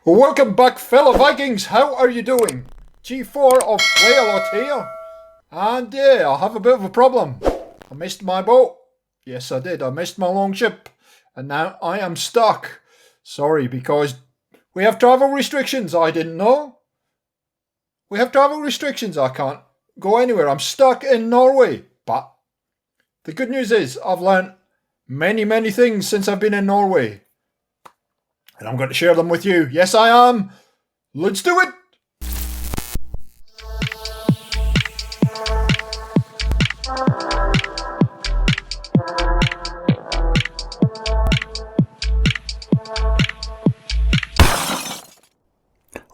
Welcome back, fellow Vikings. How are you doing? G4 of Play-A-Lot here. And yeah, I have a bit of a problem. I missed my boat. Yes, I did. I missed my longship. And now I am stuck. Sorry, because we have travel restrictions. I didn't know. We have travel restrictions. I can't go anywhere. I'm stuck in Norway. But the good news is I've learned many things since I've been in Norway. And I'm going to share them with you. Yes, I am. Let's do it.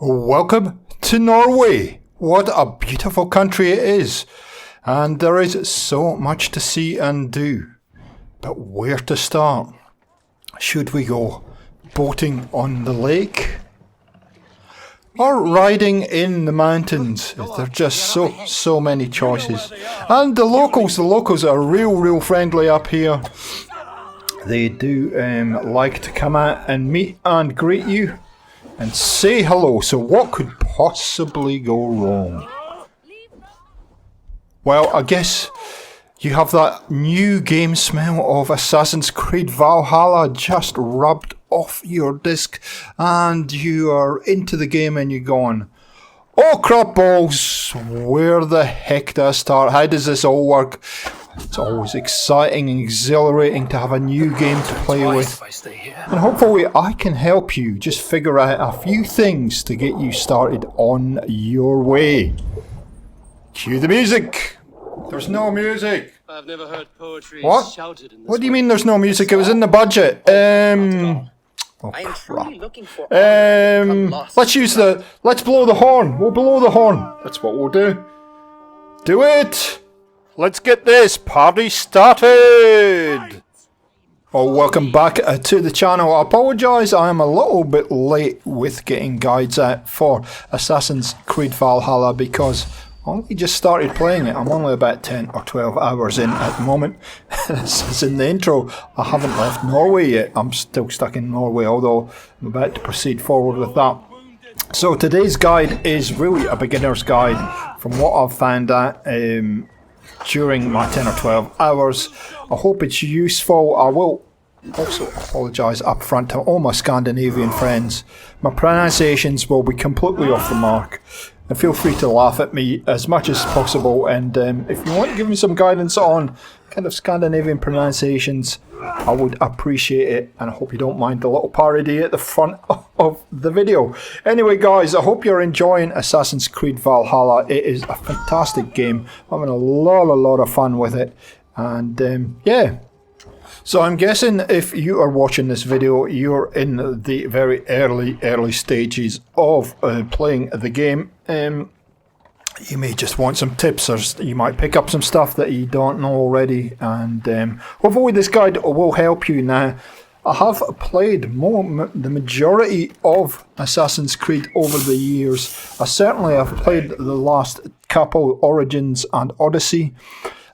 Welcome to Norway. What a beautiful country it is. And there is so much to see and do. But where to start? Should we go boating on the lake? Or riding in the mountains? There are just so many choices. And the locals are real friendly up here. They do like to come out and meet and greet you and say hello. So what could possibly go wrong? Well, I guess you have that new game smell of Assassin's Creed Valhalla just rubbed off your disc, and you are into the game and you're going, oh crap balls, where the heck do I start? How does this all work? It's always exciting and exhilarating to have a new game to play with. And hopefully I can help you just figure out a few things to get you started on your way. Cue the music. There's no music. I've never heard poetry shouted in this What do you mean there's no music? It was in the budget. Oh crap. Let's blow the horn. We'll blow the horn. That's what we'll do. Do it. Let's get this party started. Oh, welcome back to the channel. I apologise, I am a little bit late with getting guides out for Assassin's Creed Valhalla because I only just started playing it. I'm only about 10 or 12 hours in at the moment. This is in the intro. I haven't left Norway yet. I'm still stuck in Norway, although I'm about to proceed forward with that. So today's guide is really a beginner's guide from what I've found out during my 10 or 12 hours. I hope it's useful. I will also apologise up front to all my Scandinavian friends. My pronunciations will be completely off the mark. And feel free to laugh at me as much as possible, and if you want to give me some guidance on kind of Scandinavian pronunciations, I would appreciate it, and I hope you don't mind the little parody at the front of the video. Anyway guys, I hope you're enjoying Assassin's Creed Valhalla. It is a fantastic game. I'm having a lot of fun with it, and yeah. So I'm guessing if you are watching this video, you're in the very early stages of playing the game. You may just want some tips, or you might pick up some stuff that you don't know already, and hopefully this guide will help you. Now, I have played the majority of Assassin's Creed over the years. I certainly have played the last couple, Origins and Odyssey.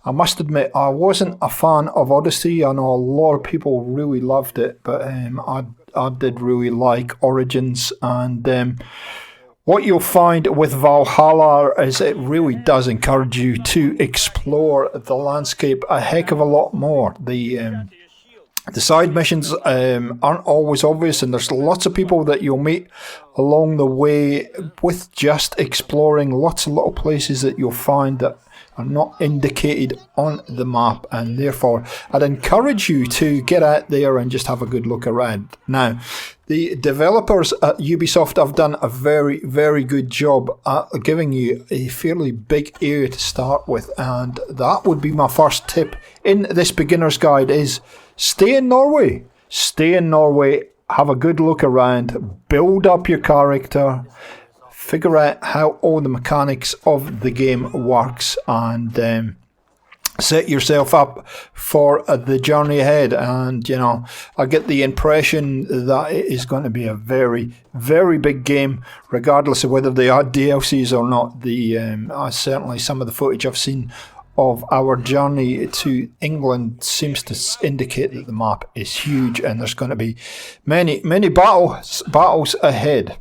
I must admit, I wasn't a fan of Odyssey. I know a lot of people really loved it, but I did really like Origins. And what you'll find with Valhalla is it really does encourage you to explore the landscape a heck of a lot more. The side missions aren't always obvious, and there's lots of people that you'll meet along the way with just exploring lots of little places that you'll find that are not indicated on the map, and therefore I'd encourage you to get out there and just have a good look around. Now, the developers at Ubisoft have done a very good job at giving you a fairly big area to start with, and that would be my first tip in this beginner's guide is stay in Norway. Stay in Norway, have a good look around, build up your character, figure out how all the mechanics of the game works, and set yourself up for the journey ahead. And you know, I get the impression that it is going to be a very big game, regardless of whether they are DLCs or not. Certainly some of the footage I've seen of our journey to England seems to indicate that the map is huge, and there's going to be many battles ahead.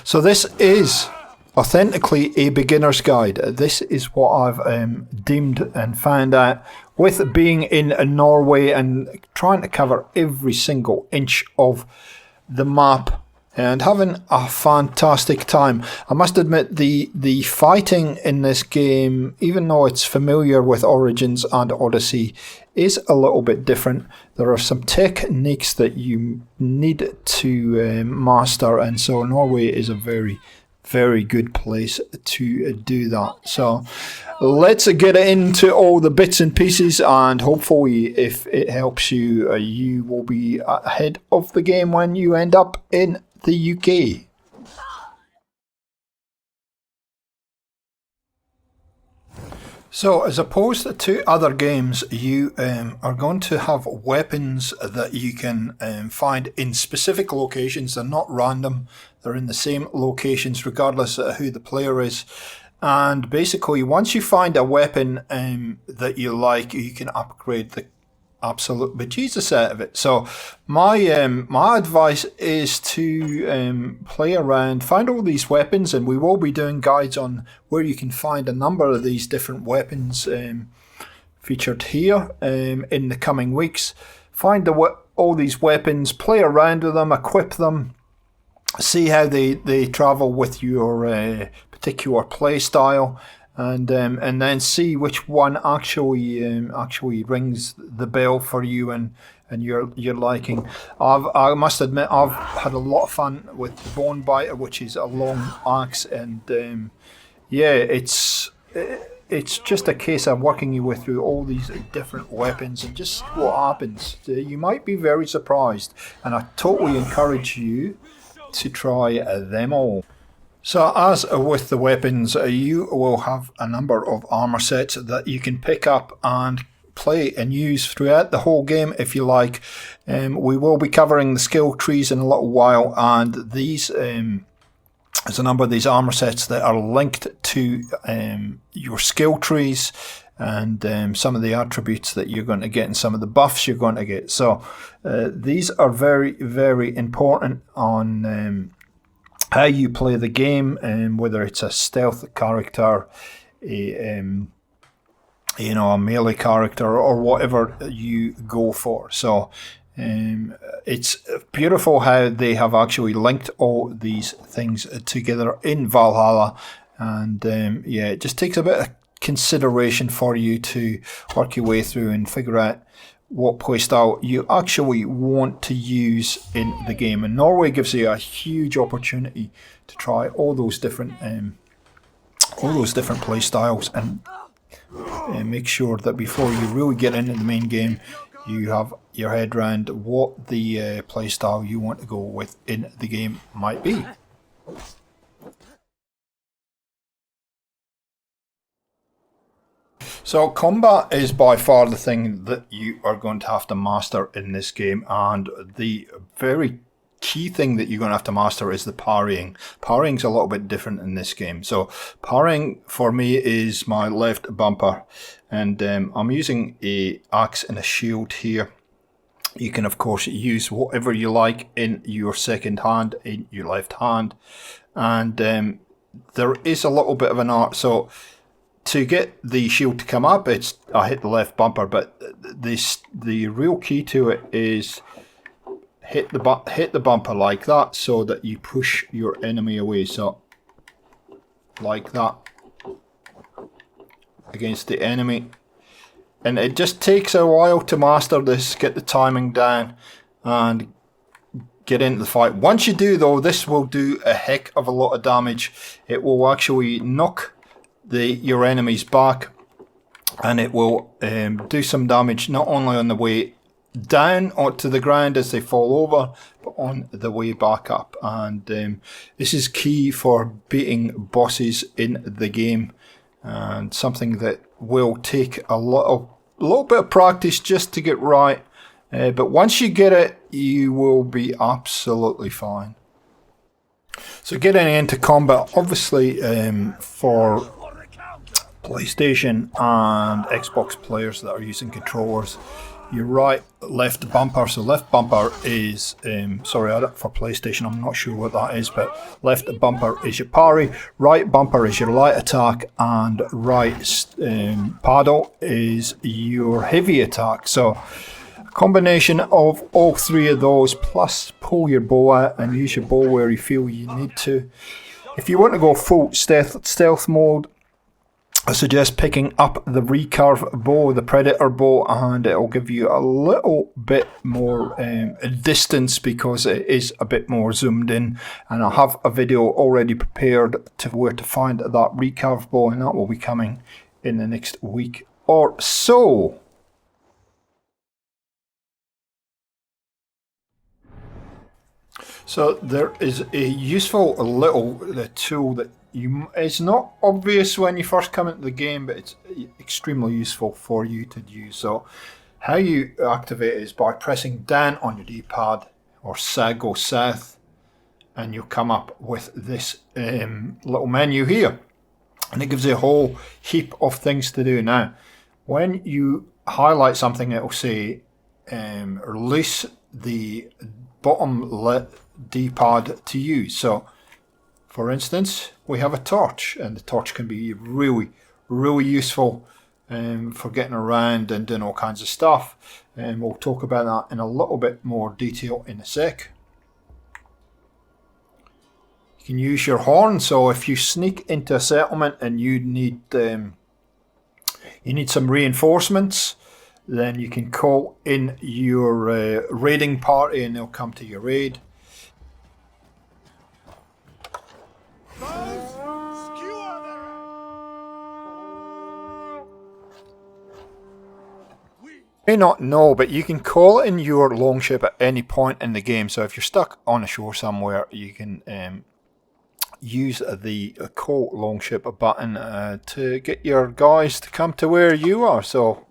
So this is authentically a beginner's guide. This is what I've deemed and found out with being in Norway and trying to cover every single inch of the map and having a fantastic time. I must admit the fighting in this game, even though it's familiar with Origins and Odyssey, is a little bit different. There are some techniques that you need to master, and so Norway is a very, very good place to do that. So let's get into all the bits and pieces, and hopefully if it helps you, you will be ahead of the game when you end up in the UK. So, as opposed to other games, you are going to have weapons that you can find in specific locations. They're not random. They're in the same locations regardless of who the player is. And basically, once you find a weapon that you like, you can upgrade the absolute bejesus out of it. So my advice is to play around, find all these weapons, and we will be doing guides on where you can find a number of these different weapons featured here in the coming weeks. Find all these weapons, play around with them, equip them, see how they travel with your particular play style. And then see which one actually rings the bell for you and your liking. I must admit, I've had a lot of fun with Bone Biter, which is a long axe, and yeah, it's just a case of working your way through all these different weapons and just what happens. You might be very surprised, and I totally encourage you to try them all. So as with the weapons, you will have a number of armor sets that you can pick up and play and use throughout the whole game if you like. We will be covering the skill trees in a little while, and these there's a number of these armor sets that are linked to your skill trees and some of the attributes that you're going to get and some of the buffs you're going to get. So these are very, very important on how you play the game, and whether it's a stealth character, a melee character, or whatever you go for. So it's beautiful how they have actually linked all these things together in Valhalla, and yeah, it just takes a bit of consideration for you to work your way through and figure out what playstyle you actually want to use in the game. And Norway gives you a huge opportunity to try all those different playstyles and make sure that before you really get into the main game, you have your head around what the playstyle you want to go with in the game might be. So combat is by far the thing that you are going to have to master in this game, and the very key thing that you're going to have to master is the parrying. Parrying's a little bit different in this game. So parrying for me is my left bumper, and I'm using a axe and a shield here. You can of course use whatever you like in your second hand, in your left hand, and there is a little bit of an art. So to get the shield to come up, I hit the left bumper, but the real key to it is hit the bumper like that, so that you push your enemy away. So like that against the enemy, and it just takes a while to master this, get the timing down, and get into the fight. Once you do though, this will do a heck of a lot of damage. It will actually knock your enemies back, and it will do some damage not only on the way down onto the ground as they fall over, but on the way back up. And this is key for beating bosses in the game, and something that will take a little bit of practice just to get right, but once you get it, you will be absolutely fine. So getting into combat, obviously for PlayStation and Xbox players that are using controllers, your right left bumper. So left bumper is sorry for PlayStation, I'm not sure what that is, but left bumper is your parry, right bumper is your light attack, and right paddle is your heavy attack. So a combination of all three of those, plus pull your bow out and use your bow where you feel you need to. If you want to go full stealth mode, I suggest picking up the recurve bow, the Predator bow, and it'll give you a little bit more distance because it is a bit more zoomed in. And I'll have a video already prepared to where to find that recurve bow, and that will be coming in the next week or so. So there is a useful little tool that it's not obvious when you first come into the game, but it's extremely useful for you to use. So how you activate it is by pressing down on your D-pad or go south, and you'll come up with this little menu here, and it gives you a whole heap of things to do. Now when you highlight something, it will say release the bottom D-pad to use. So for instance, we have a torch, and the torch can be really useful for getting around and doing all kinds of stuff, and we'll talk about that in a little bit more detail in a sec. You can use your horn, so if you sneak into a settlement and you need some reinforcements, then you can call in your raiding party and they'll come to your aid. You may not know, but you can call in your longship at any point in the game. So if you're stuck on a shore somewhere, you can use the call longship button to get your guys to come to where you are. So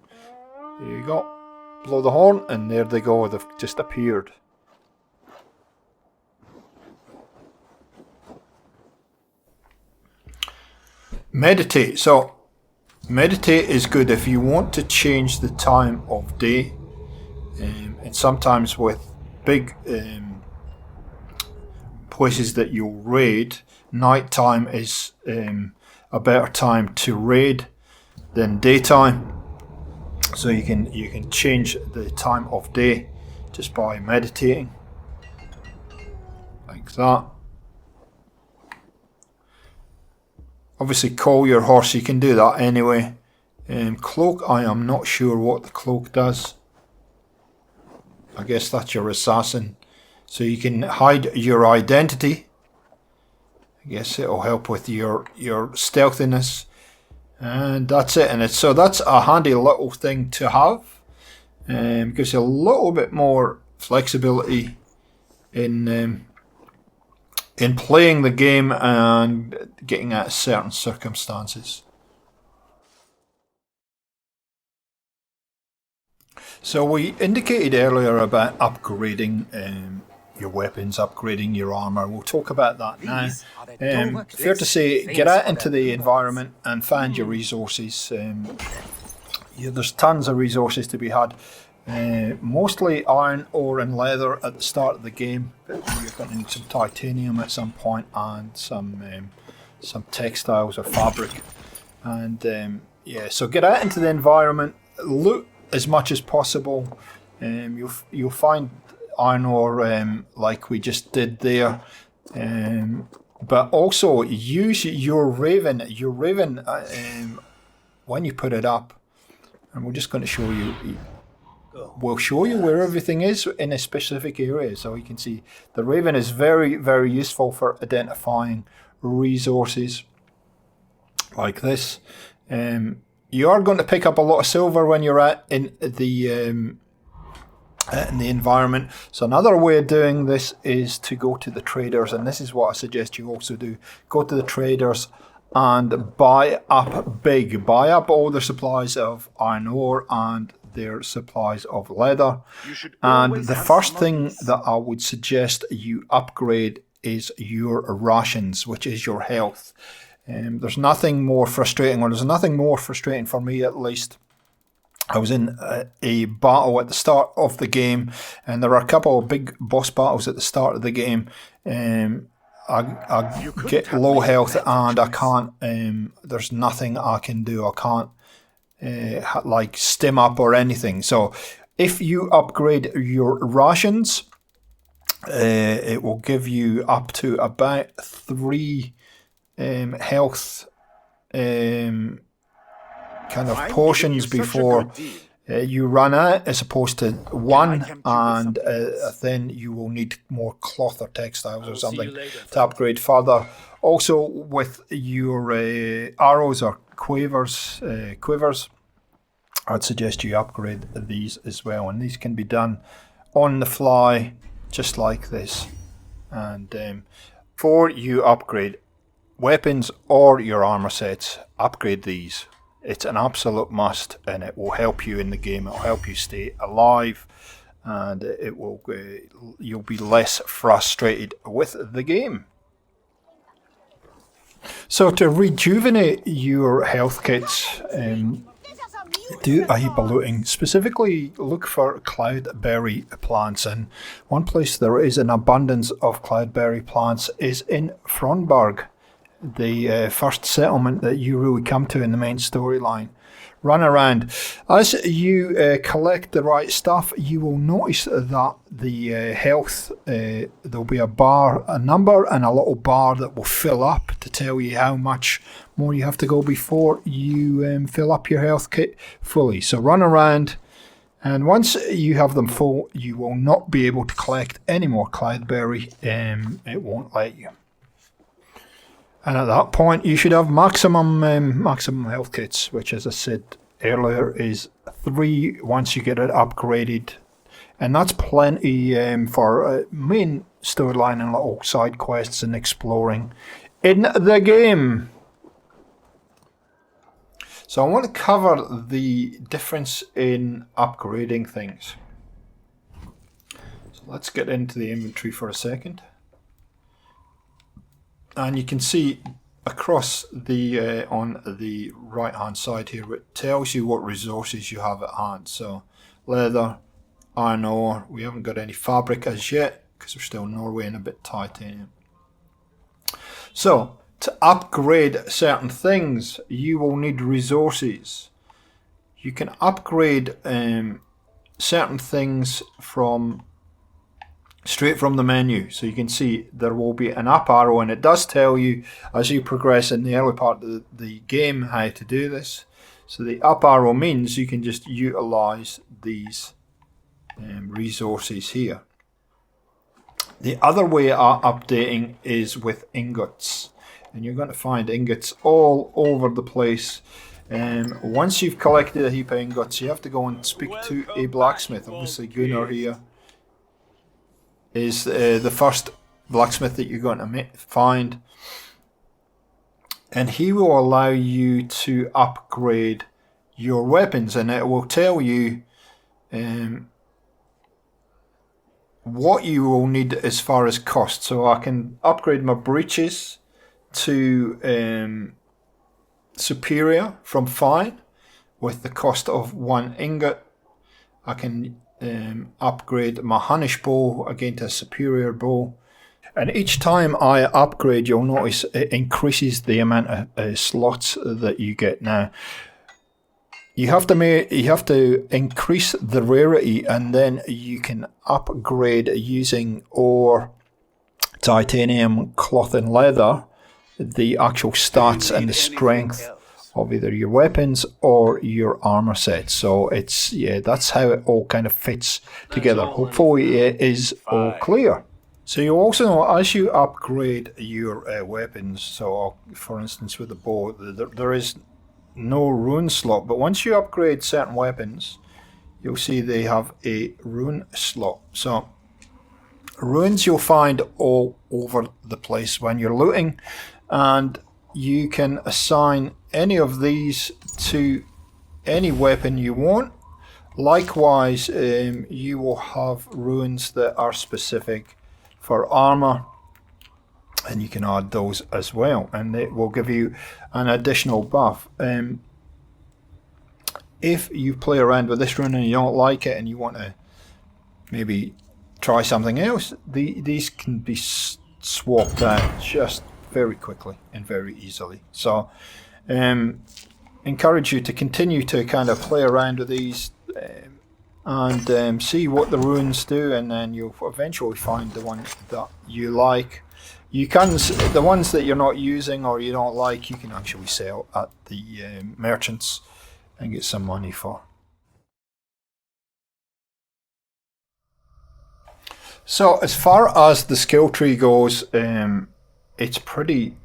there you go, blow the horn and there they go, they've just appeared. Meditate. So meditate is good if you want to change the time of day, and sometimes with big places that you'll raid, nighttime is a better time to raid than daytime. So you can change the time of day just by meditating like that. Obviously call your horse, you can do that anyway. Cloak, I am not sure what the cloak does. I guess that's your assassin. So you can hide your identity. I guess it'll help with your stealthiness. And that's it. And so that's a handy little thing to have. Gives you a little bit more flexibility in playing the game and getting at certain circumstances. So we indicated earlier about upgrading your weapons, upgrading your armor. We'll talk about that now. Fair to say, get out into the environment and find your resources. There's tons of resources to be had. Mostly iron ore and leather at the start of the game, but you're going to need some titanium at some point and some textiles or fabric. And yeah, so get out into the environment, loot as much as possible. You'll find iron ore like we just did there, but also use your raven when you put it up, and we're just going to show you. We'll show you where everything is in a specific area, so you can see the raven is very useful for identifying resources like this. You are going to pick up a lot of silver when you're in the environment. So another way of doing this is to go to the traders, and this is what I suggest you also do. Go to the traders and buy up all their supplies of iron ore and their supplies of leather. And the first thing that I would suggest you upgrade is your rations, which is your health. There's nothing more frustrating, or there's nothing more frustrating for me at least, I was in a battle at the start of the game, and there are a couple of big boss battles at the start of the game. I get low health and I can't, there's nothing I can do. I can't like stim up or anything. So if you upgrade your rations, it will give you up to about 3 health kind of potions before you run out, as opposed to 1, and then you will need more cloth or textiles or something to upgrade further. Also, with your arrows or quivers, I'd suggest you upgrade these as well, and these can be done on the fly, just like this. And before you upgrade weapons or your armor sets, upgrade these. It's an absolute must, and it will help you in the game. It will help you stay alive, and it will you'll be less frustrated with the game. So to rejuvenate your health kits, do a heap of looting. Specifically, look for cloudberry plants, and one place there is an abundance of cloudberry plants is in Fronberg, the first settlement that you really come to in the main storyline. Run around. As you collect the right stuff, you will notice that the health, there'll be a number and a little bar that will fill up to tell you how much more you have to go before you fill up your health kit fully. So run around, and once you have them full, you will not be able to collect any more cloudberry. It won't let you. And at that point, you should have maximum health kits, which, as I said earlier, is 3 once you get it upgraded. And that's plenty for main storyline and little side quests and exploring in the game. So I want to cover the difference in upgrading things. So let's get into the inventory for a second. And you can see across the on the right hand side here, it tells you what resources you have at hand. So leather, iron ore, we haven't got any fabric as yet because we're still Norway and a bit titanium. So to upgrade certain things, you will need resources. You can upgrade certain things straight from the menu. So you can see there will be an up arrow, and it does tell you as you progress in the early part of the game how to do this. So the up arrow means you can just utilize these resources here. The other way of updating is with ingots, and you're going to find ingots all over the place. Once you've collected a heap of ingots, you have to go and speak to a blacksmith. Obviously Gunnar here is the first blacksmith that you're going to find, and he will allow you to upgrade your weapons, and it will tell you what you will need as far as cost. So I can upgrade my breeches to superior from fine with the cost of 1 ingot. I can upgrade my Hunnish bow again to a superior bow, and each time I upgrade, you'll notice it increases the amount of slots that you get. Now you have to increase the rarity, and then you can upgrade using ore, titanium, cloth and leather, the actual stats and the strength of either your weapons or your armor set. So it's, yeah, that's how it all kind of fits together. Hopefully it is all clear. So you also know, as you upgrade your weapons, so for instance with the bow, there is no rune slot, but once you upgrade certain weapons, you'll see they have a rune slot. So runes you'll find all over the place when you're looting, and you can assign any of these to any weapon you want. Likewise, you will have runes that are specific for armor, and you can add those as well, and it will give you an additional buff. if you play around with this rune and you don't like it and you want to maybe try something else, these can be swapped out just very quickly and very easily. So encourage you to continue to kind of play around with these and see what the runes do, and then you'll eventually find the one that you like. You can, the ones that you're not using or you don't like, you can actually sell at the merchants and get some money for. So as far as the skill tree goes, it's pretty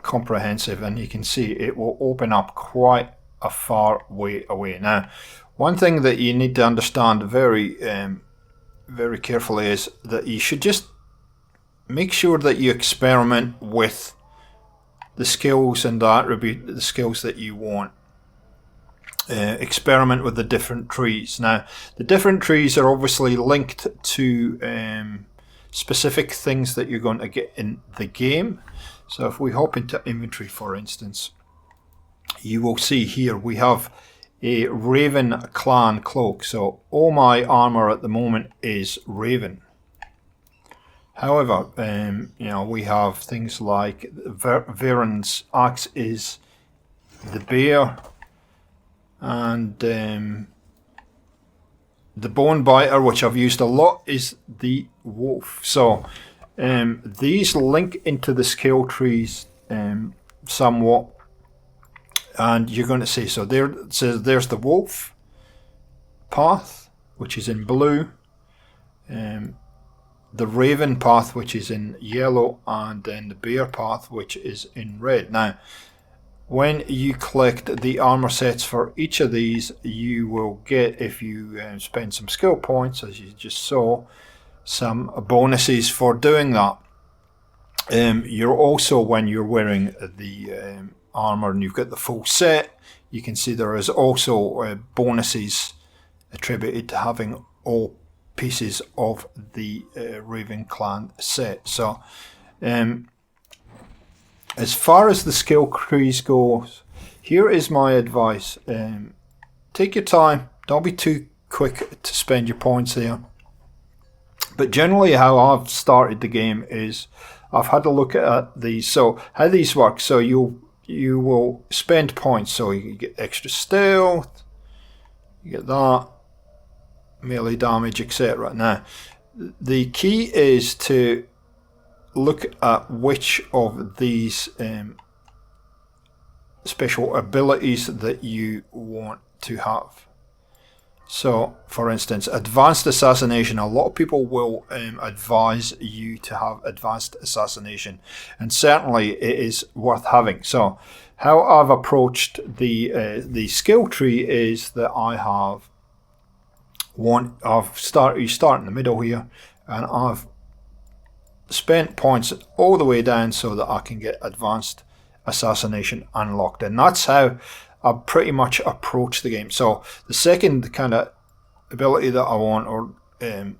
comprehensive, and you can see it will open up quite a far way away. Now, one thing that you need to understand very very carefully is that you should just make sure that you experiment with the skills and the attribute, the skills that you want. Experiment with the different trees. Now, the different trees are obviously linked to specific things that you're going to get in the game. So if we hop into inventory, for instance, you will see here we have a Raven clan cloak. So all my armor at the moment is Raven. However, you know, we have things like Varen's axe is the bear, and the bone biter, which I've used a lot, is the wolf. So these link into the skill trees somewhat, and you're going to see, so there it says there's the wolf path, which is in blue, the raven path, which is in yellow, and then the bear path, which is in red. Now, when you collect the armor sets for each of these, you will get, if you spend some skill points, as you just saw, some bonuses for doing that. You're also, when you're wearing the armor and you've got the full set, you can see there is also bonuses attributed to having all pieces of the Raven Clan set. So as far as the skill trees goes, here is my advice. Take your time, don't be too quick to spend your points here. But generally how I've started the game is I've had a look at these. So how these work, so you will spend points, so you get extra stealth, you get that, melee damage, etc. Now, the key is to look at which of these special abilities that you want to have. So, for instance, advanced assassination. A lot of people will advise you to have advanced assassination, and certainly it is worth having. So, how I've approached the skill tree is that I have one. You start in the middle here, and I've spent points all the way down so that I can get advanced assassination unlocked, and that's how I pretty much approach the game. So the second kind of ability that I want, or the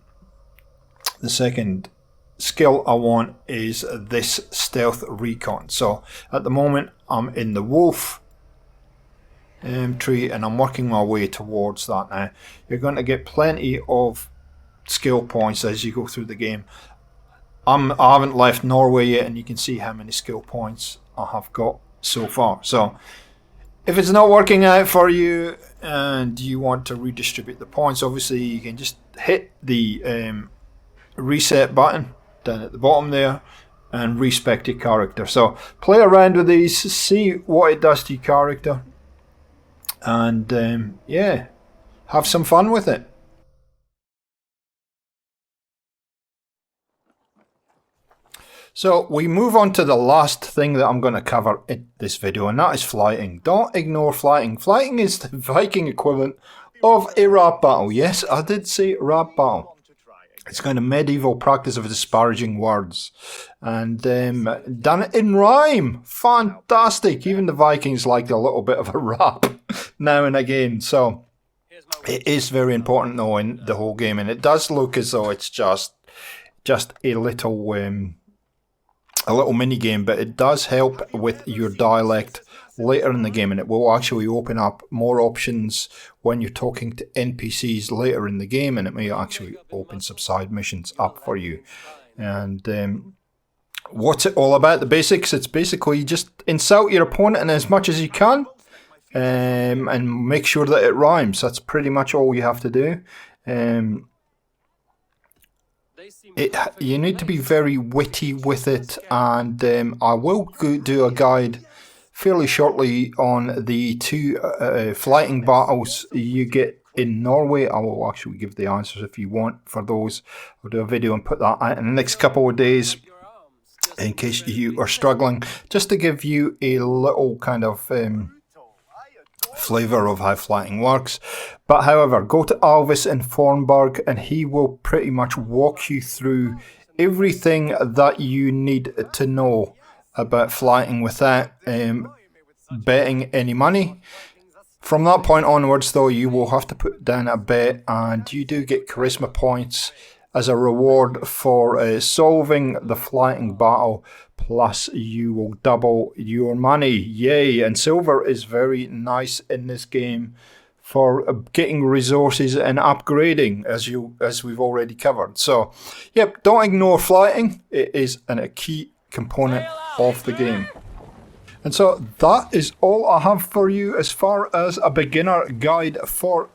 second skill I want, is this stealth recon. So at the moment I'm in the wolf tree and I'm working my way towards that. Now you're going to get plenty of skill points as you go through the game. I haven't left Norway yet, and you can see how many skill points I have got so far. So if it's not working out for you and you want to redistribute the points, obviously you can just hit the reset button down at the bottom there and respec your character. So play around with these, see what it does to your character, and yeah, have some fun with it. So we move on to the last thing that I'm going to cover in this video, and that is flyting. Don't ignore flyting. Flyting is the Viking equivalent of a rap battle. Yes, I did say rap battle. It's kind of medieval practice of disparaging words, and done it in rhyme. Fantastic. Even the Vikings liked a little bit of a rap now and again. So it is very important though in the whole game, and it does look as though it's just a little mini game, but it does help with your dialect later in the game, and it will actually open up more options when you're talking to NPCs later in the game, and it may actually open some side missions up for you. And what's it all about? The basics, it's basically just insult your opponent as much as you can, and make sure that it rhymes. That's pretty much all you have to do. You need to be very witty with it, and I will do a guide fairly shortly on the 2 fighting battles you get in Norway. I will actually give the answers if you want for those. I'll do a video and put that out in the next couple of days in case you are struggling, just to give you a little kind of flavour of how fighting works. But however, go to Alvis in Fornburg and he will pretty much walk you through everything that you need to know about fighting without betting any money. From that point onwards though, you will have to put down a bet, and you do get charisma points as a reward for solving the fighting battle, plus you will double your money. Yay! And silver is very nice in this game for getting resources and upgrading, as we've already covered. So, yep, don't ignore fighting. It is a key component of the game. And so that is all I have for you as far as a beginner guide for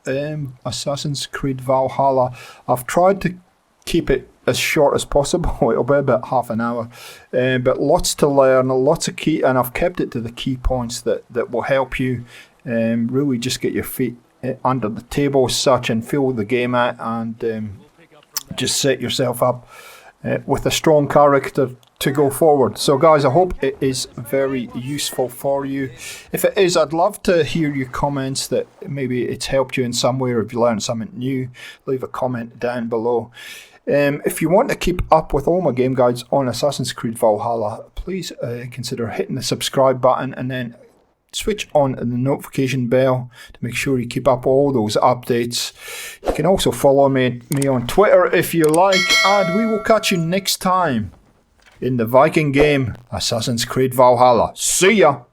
Assassin's Creed Valhalla. I've tried to keep it as short as possible. It'll be about half an hour, but lots to learn, lots of key, and I've kept it to the key points that will help you really just get your feet under the table as such and feel the game out, and just set yourself up with a strong character to go forward. So guys, I hope it is very useful for you. If it is, I'd love to hear your comments that maybe it's helped you in some way, or if you learned something new, leave a comment down below. If you want to keep up with all my game guides on Assassin's Creed Valhalla, please consider hitting the subscribe button and then switch on the notification bell to make sure you keep up all those updates. You can also follow me on Twitter if you like, and we will catch you next time in the Viking game, Assassin's Creed Valhalla. See ya!